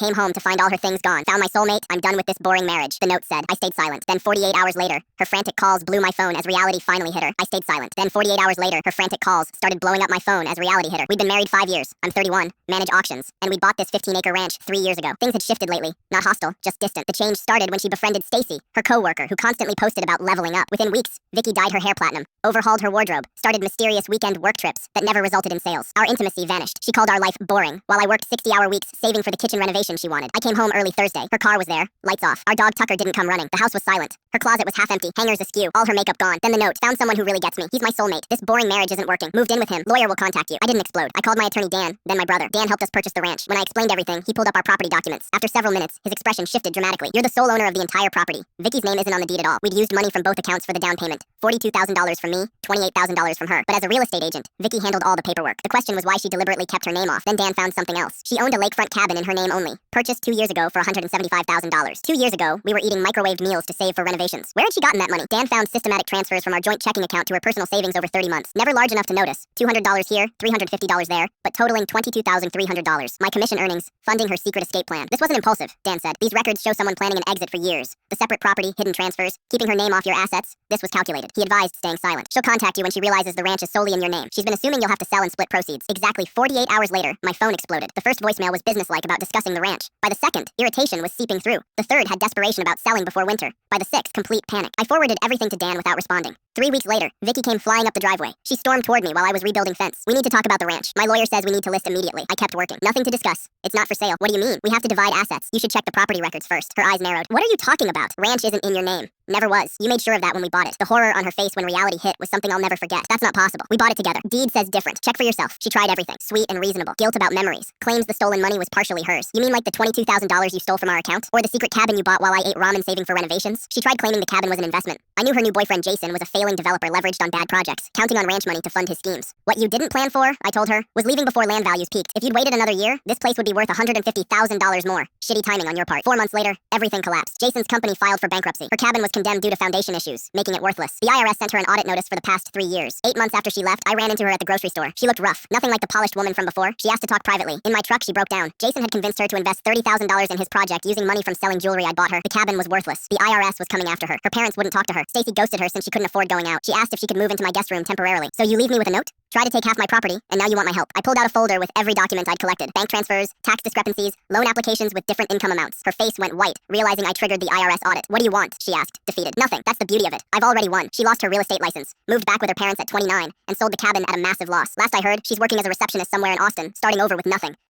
Came home to find all her things gone. Found my soulmate. I'm done with this boring marriage. The note said. I stayed silent. Then 48 hours later, her frantic calls blew my phone as reality finally hit her. I stayed silent. Then 48 hours later, her frantic calls started blowing up my phone as reality hit her. We'd been married 5 years. I'm 31, manage auctions, and we bought this 15-acre ranch 3 years ago. Things had shifted lately. Not hostile, just distant. The change started when she befriended Stacy, her co-worker, who constantly posted about leveling up. Within weeks, Vicky dyed her hair platinum, overhauled her wardrobe, started mysterious weekend work trips that never resulted in sales. Our intimacy vanished. She called our life boring, while I worked 60-hour weeks saving for the kitchen renovation she wanted. I came home early Thursday. Her car was there, lights off. Our dog Tucker didn't come running. The house was silent. Her closet was half empty, hangers askew, all her makeup gone. Then the note, found someone who really gets me. He's my soulmate. This boring marriage isn't working. Moved in with him. Lawyer will contact you. I didn't explode. I called my attorney Dan, then my brother. Dan helped us purchase the ranch. When I explained everything, he pulled up our property documents. After several minutes, his expression shifted dramatically. You're the sole owner of the entire property. Vicky's name isn't on the deed at all. We'd used money from both accounts for the down payment. $42,000 from me, $28,000 from her. But as a real estate agent, Vicky handled all the paperwork. The question was why she deliberately kept her name off. Then Dan found something else. She owned a lakefront cabin in her name only. Purchased 2 years ago for $175,000. 2 years ago, we were eating microwaved meals to save for renovations. Where had she gotten that money? Dan found systematic transfers from our joint checking account to her personal savings over 30 months. Never large enough to notice. $200 here, $350 there, but totaling $22,300. My commission earnings, funding her secret escape plan. This wasn't impulsive, Dan said. These records show someone planning an exit for years. The separate property, hidden transfers, keeping her name off your assets. This was calculated. He advised staying silent. She'll contact you when she realizes the ranch is solely in your name. She's been assuming you'll have to sell and split proceeds. Exactly 48 hours later, my phone exploded. The first voicemail was businesslike about discussing the ranch. By the second, irritation was seeping through. The third had desperation about selling before winter. By the sixth, complete panic. I forwarded everything to Dan without responding. 3 weeks later, Vicky came flying up the driveway. She stormed toward me while I was rebuilding fence. We need to talk about the ranch. My lawyer says we need to list immediately. I kept working. Nothing to discuss. It's not for sale. What do you mean? We have to divide assets. You should check the property records first. Her eyes narrowed. What are you talking about? Ranch isn't in your name. Never was. You made sure of that when we bought it. The horror on her face when reality hit was something I'll never forget. That's not possible. We bought it together. Deed says different. Check for yourself. She tried everything. Sweet and reasonable. Guilt about memories. Claims the stolen money was partially hers. You mean like the $22,000 you stole from our account? Or the secret cabin you bought while I ate ramen saving for renovations? She tried claiming the cabin was an investment. I knew her new boyfriend Jason was a failing developer leveraged on bad projects, counting on ranch money to fund his schemes. What you didn't plan for, I told her, was leaving before land values peaked. If you'd waited another year, this place would be worth $150,000 more. Shitty timing on your part. 4 months later, everything collapsed. Jason's company filed for bankruptcy. Her cabin was condemned due to foundation issues, making it worthless. The IRS sent her an audit notice for the past 3 years. 8 months after she left, I ran into her at the grocery store. She looked rough, nothing like the polished woman from before. She asked to talk privately. In my truck, she broke down. Jason had convinced her to invest $30,000 in his project using money from selling jewelry I'd bought her. The cabin was worthless. The IRS was coming after her. Her parents wouldn't talk to her. Stacy ghosted her since she couldn't afford going out. She asked if she could move into my guest room temporarily. So you leave me with a note? Try to take half my property, and now you want my help. I pulled out a folder with every document I'd collected. Bank transfers, tax discrepancies, loan applications with different income amounts. Her face went white, realizing I triggered the IRS audit. What do you want? She asked, defeated. Nothing. That's the beauty of it. I've already won. She lost her real estate license, moved back with her parents at 29, and sold the cabin at a massive loss. Last I heard, she's working as a receptionist somewhere in Austin, starting over with nothing.